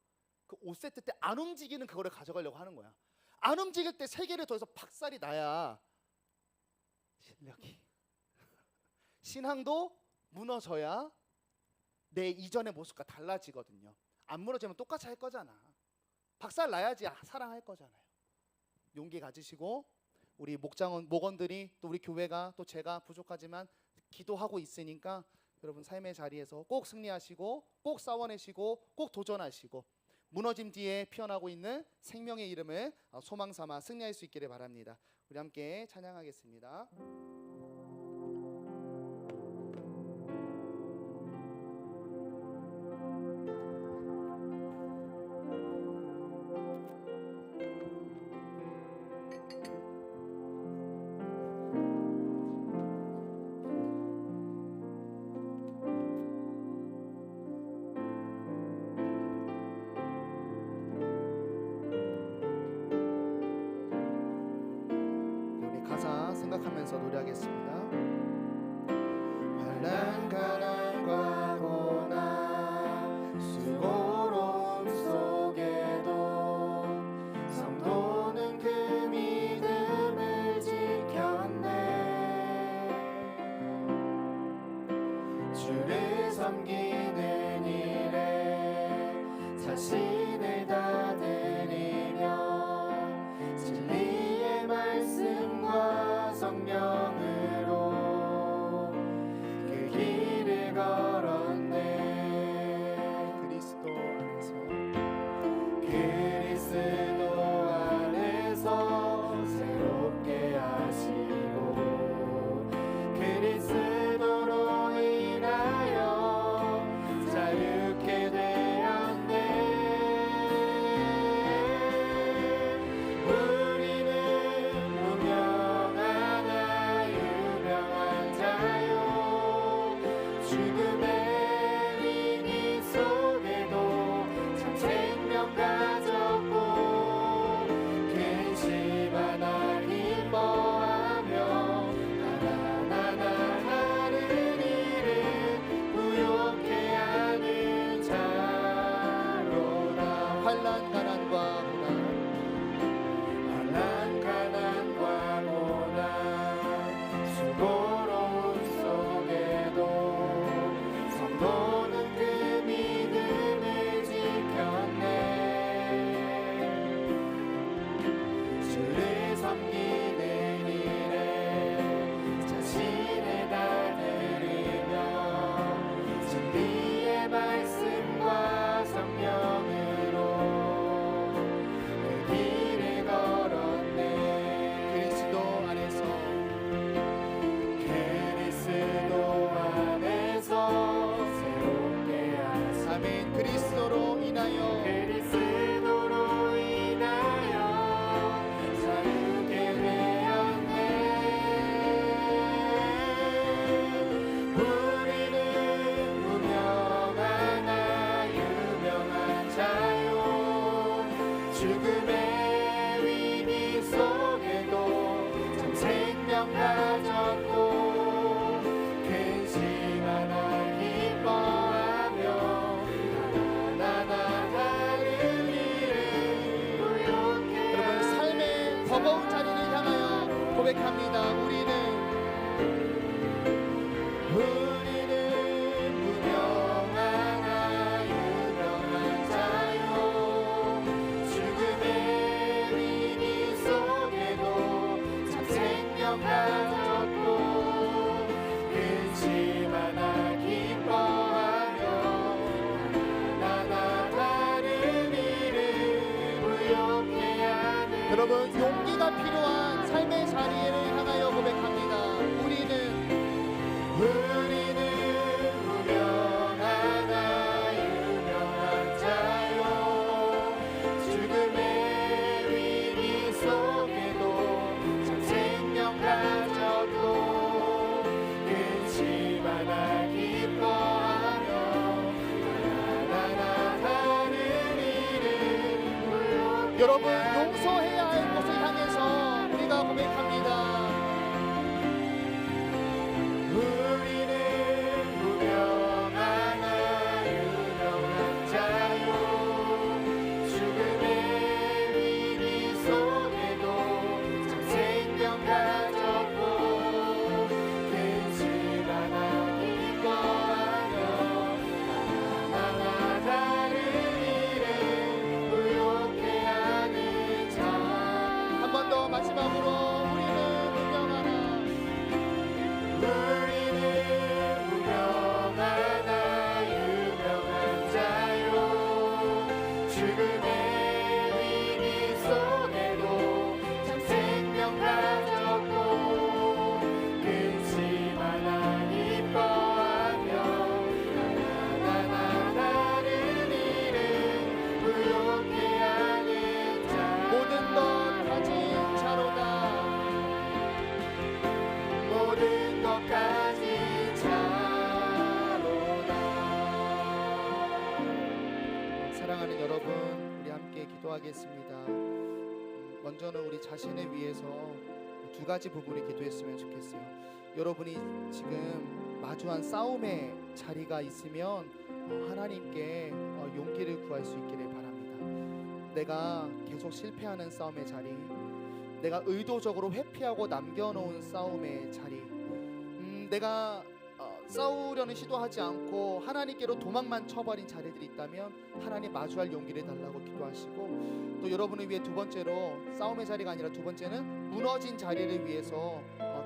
그 5세트 때 안 움직이는 그거를 가져가려고 하는 거야. 안 움직일 때 3개를 더해서 박살이 나야 실력이. 신앙도 무너져야 내 이전의 모습과 달라지거든요. 안 무너지면 똑같이 할 거잖아. 박살 나야지 사랑할 거잖아요. 용기 가지시고, 우리 목원들이 또 우리 교회가 또 제가 부족하지만 기도하고 있으니까 여러분 삶의 자리에서 꼭 승리하시고 꼭 싸워내시고 꼭 도전하시고 무너짐 뒤에 피어나고 있는 생명의 이름을 소망 삼아 승리할 수 있기를 바랍니다. 우리 함께 찬양하겠습니다. 가사 생각하면서 노래하겠습니다. 환난 가난과 고난 수고로움 속에도 성도는 그 믿음을 지켰네. 주를 섬기는 일에 자신을 다 드리며 진리의 말씀과 성령으로 그 길을 걸었네. 그리스도 안에서 새롭게 하시고 그리스도로 인하여 자유케 되었네. 우리는 무명하나 유명한 자요 죽음의 위기 속에도 참 생명 가졌고 근심하나 기뻐하며 하나하나 하는 일을 부욕해 하는 자로다. 환난 가난과 고난 수고로움 속에도 성도는 그 믿음을 지켰네. 주를 섬기는 일에 자신을 다 드리며 진리의 말씀과 성령으로 그 길을 걸었네. 그리스도 안에서 새롭게 하시고 아멘. 그리스도로 인하여 자유케 되었네. 우리는 무명하나 유명한 자요 죽음의 위기 속에도 참 생명 가졌고 근심하나 기뻐하며 하나하나 하는 일을 부욕해. 여러분 삶의 버거운 자리를 향하여 고백합니다. 우리는 무명하나 유명한 자요 죽음의 위기 속에도 참 생명 가졌고 근심하나 기뻐하며 하나하나 하는 일을 부욕해 하는. 여러분 용기가 필요한 삶의 자리를 향하여 고백합니다. 우리는 무명하나 유명한 자요 죽음의 위기 속에도 참 생명 가졌고 근심하나 기뻐하며 하나하나 하는 일을 부욕해. 여러분 용서해야 할 곳을 향해서 우리가 고백합니다. 우리는 무명하나 유명한 자요 죽음의 위기 속에도 참 생명 가졌고 근심하나 기뻐하며 하나하나 하는 일을 부욕해 하는 자. 한 번 더 마지막으로 우리는 무명하나 유명한 자요 죽음의 위기 속에도 참 생명 가졌고 근심하나 기뻐하며 하나하나 하는 일을 부욕해 하는 자. 모든 것 가진 자로다. 모든 것 가진 자로다. 사랑하는 여러분, 우리 함께 기도하겠습니다. 먼저는 우리 자신을 위해서 두 가지 부분을 기도했으면 좋겠어요. 여러분이 지금 마주한 싸움의 자리가 있으면 하나님께 용기를 구할 수 있기를 바랍니다. 내가 계속 실패하는 싸움의 자리, 내가 의도적으로 회피하고 남겨놓은 싸움의 자리, 내가 싸우려는 시도하지 않고 하나님께로 도망만 쳐버린 자리들이 있다면 하나님 마주할 용기를 달라고 기도하시고, 또 여러분을 위해 두 번째로 싸움의 자리가 아니라 두 번째는 무너진 자리를 위해서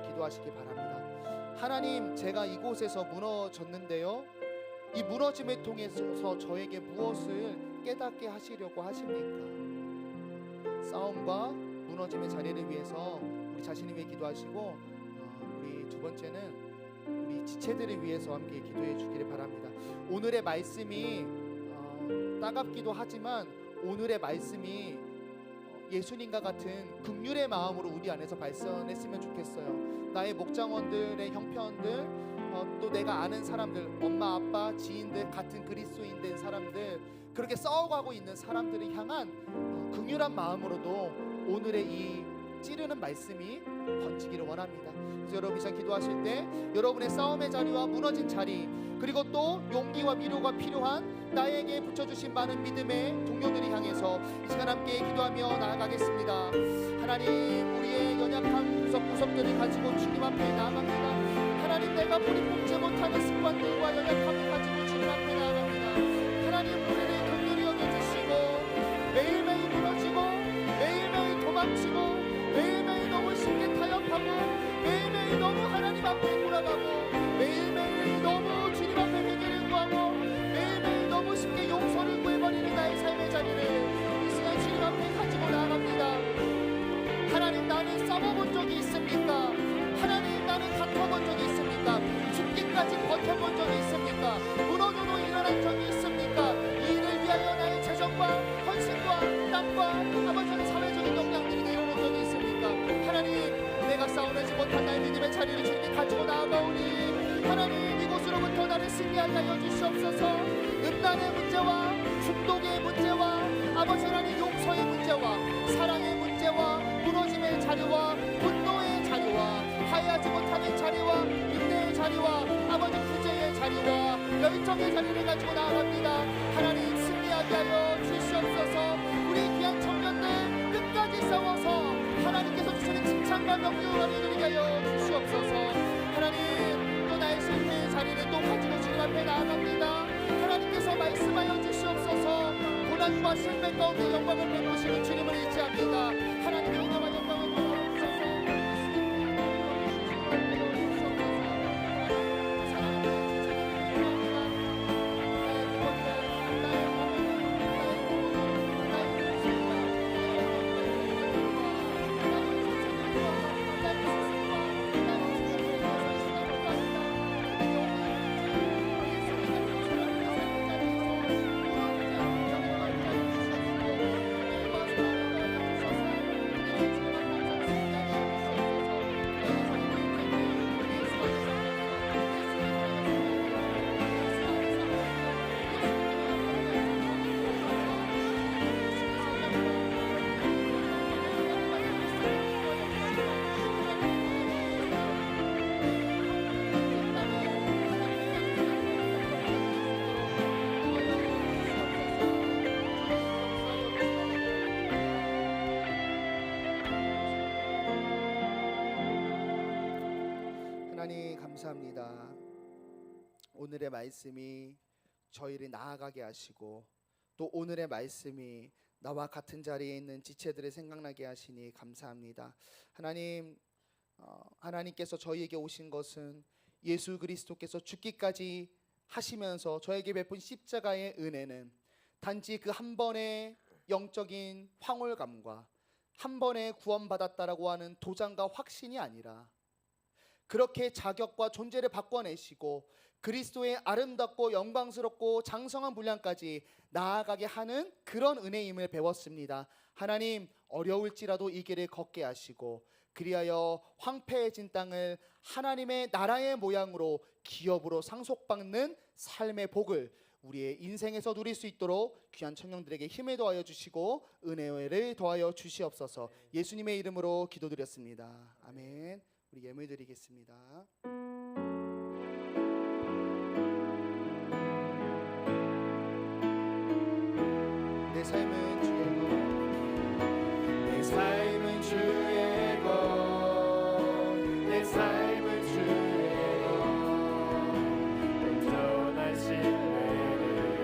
기도하시기 바랍니다. 하나님, 제가 이곳에서 무너졌는데요, 이 무너짐을 통해서 저에게 무엇을 깨닫게 하시려고 하십니까? 싸움과 무너짐의 자리를 위해서 우리 자신을 위해 기도하시고, 우리 두 번째는 우리 지체들을 위해서 함께 기도해 주기를 바랍니다. 오늘의 말씀이 따갑기도 하지만 오늘의 말씀이 예수님과 같은 긍휼의 마음으로 우리 안에서 발산했으면 좋겠어요. 나의 목장원들의 형편들, 또 내가 아는 사람들, 엄마 아빠 지인들, 같은 그리스도인 사람들, 그렇게 싸워가고 있는 사람들을 향한 긍휼한 마음으로도 오늘의 이 찌르는 말씀이 번지기를 원합니다. 그래서 여러분 이 시간 기도하실 때 여러분의 싸움의 자리와 무너진 자리, 그리고 또 용기와 위로가 필요한 나에게 붙여주신 많은 믿음의 동료들이 향해서 이 시간 함께 기도하며 나아가겠습니다. 하나님, 우리의 연약한 구석구석들을 가지고 주님 앞에 나아갑니다. 하나님, 내가 뿌리 뽑지 못하는 습관들과 연약함을 가지고 주님 앞에 나아갑니다. 하나님, 우리를 긍휼히 여겨주시고 매일매일 무너지고 매일매일 도망치고 매일매일 너무 쉽게 타협하고 매일매일 너무 하나님 앞에 돌아가고 매일매일 너무 주님 앞에 회개를 구하고 매일매일 너무 쉽게 용서를 구해버리는 나의 삶의 자리를 이 시간 주님 앞에 가지고 나아갑니다. 하나님, 나는 싸워본 적이 있습니까? 하나님, 나는 다퉈본 적이 있습니까? 죽기까지 버텨본 적이 있습니까? 무너져도 일어난 적이 있습니까? 이 일을 위하여 나의 재정과 헌신과 땀과 아버지의 사회적인 역량들이 내려오는 적이 있습니까? 하나님, 내가 싸우지 못한 나의 믿음의 자리를 주님께 가지고 나아가오니 하나님, 이곳으로부터 나를 승리하게 하여 주시옵소서. 음란의 문제와 중독의 문제와 아버지 하나님 용서의 문제와 사랑의 문제와 무너짐의 자리와 분노의 자리와 화해하지 못하는 자리와 인내의 자리와 아버지 구제의 자리와 열정의 자리를 가지고 나아갑니다. 하나님, 승리하게 하여 주시옵소서. 우리 귀한 청년들 끝까지 싸워서 하나님께서 주시는 칭찬과 명령을 이루게 하여 주시옵소서. 하나님, 또 나의 실패의 자리를 또 가지고 주님 앞에 나아갑니다. 하나님께서 말씀하여 주시옵소서. 고난과 실패 가운데 영광을 베푸시는 주님을 의지합니다. 하나님의 은혜와 영광을 베푸소서. 하나님, 감사합니다. 오늘의 말씀이 저희를 나아가게 하시고 또 오늘의 말씀이 나와 같은 자리에 있는 지체들을 생각나게 하시니 감사합니다. 하나님, 하나님께서 저희에게 오신 것은 예수 그리스도께서 죽기까지 하시면서 저에게 베푼 십자가의 은혜는 단지 그 한 번의 영적인 황홀감과 한 번에 구원받았다라고 하는 도장과 확신이 아니라 그렇게 자격과 존재를 바꿔내시고 그리스도의 아름답고 영광스럽고 장성한 분량까지 나아가게 하는 그런 은혜임을 배웠습니다. 하나님, 어려울지라도 이 길을 걷게 하시고 그리하여 황폐해진 땅을 하나님의 나라의 모양으로 기업으로 상속받는 삶의 복을 우리의 인생에서 누릴 수 있도록 귀한 청년들에게 힘을 더하여 주시고 은혜를 더하여 주시옵소서. 예수님의 이름으로 기도드렸습니다. 아멘. 우리 예물 드리겠습니다. 내 삶은 주의 것, 내 삶은 주의 것, 내 삶은 주의 것, 온전한 신뢰를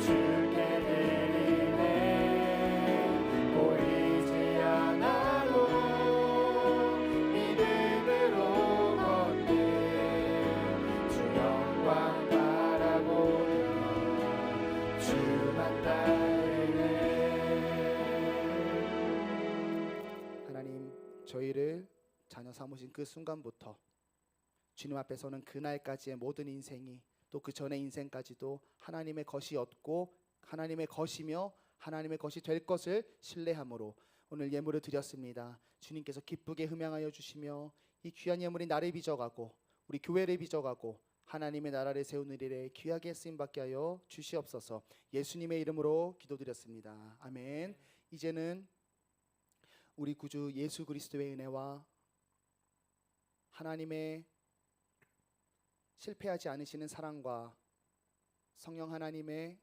주께 드리네. 보이지 않아도 믿음으로 걷네. 주 영광 바라보며 주만 따르네. 하나님, 저희를 자녀 삼으신 그 순간부터 주님 앞에서는 그날까지의 모든 인생이, 또 그 전의 인생까지도 하나님의 것이었고 하나님의 것이며 하나님의 것이 될 것을 신뢰함으로 오늘 예물을 드렸습니다. 주님께서 기쁘게 흠양하여 주시며 이 귀한 예물이 나를 빚어가고 우리 교회를 빚어가고 하나님의 나라를 세우는 일에 귀하게 쓰임받게 하여 주시옵소서. 예수님의 이름으로 기도드렸습니다. 아멘. 이제는 우리 구주 예수 그리스도의 은혜와 하나님의 실패하지 않으시는 사랑과 성령 하나님의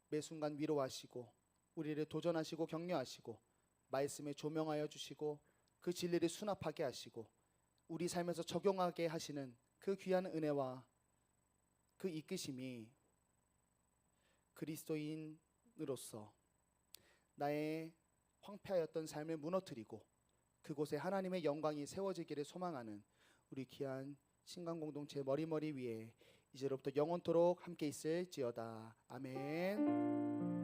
매 순간 위로하시고 우리를 도전하시고 격려하시고 말씀에 조명하여 주시고 그 진리를 수납하게 하시고 우리 삶에서 적용하게 하시는 그 귀한 은혜와 그 이끄심이 그리스도인으로서 나의 황폐하였던 삶을 무너뜨리고 그곳에 하나님의 영광이 세워지기를 소망하는 우리 귀한 신강공동체 머리머리 위에 이제로부터 영원토록 함께 있을지어다. 아멘.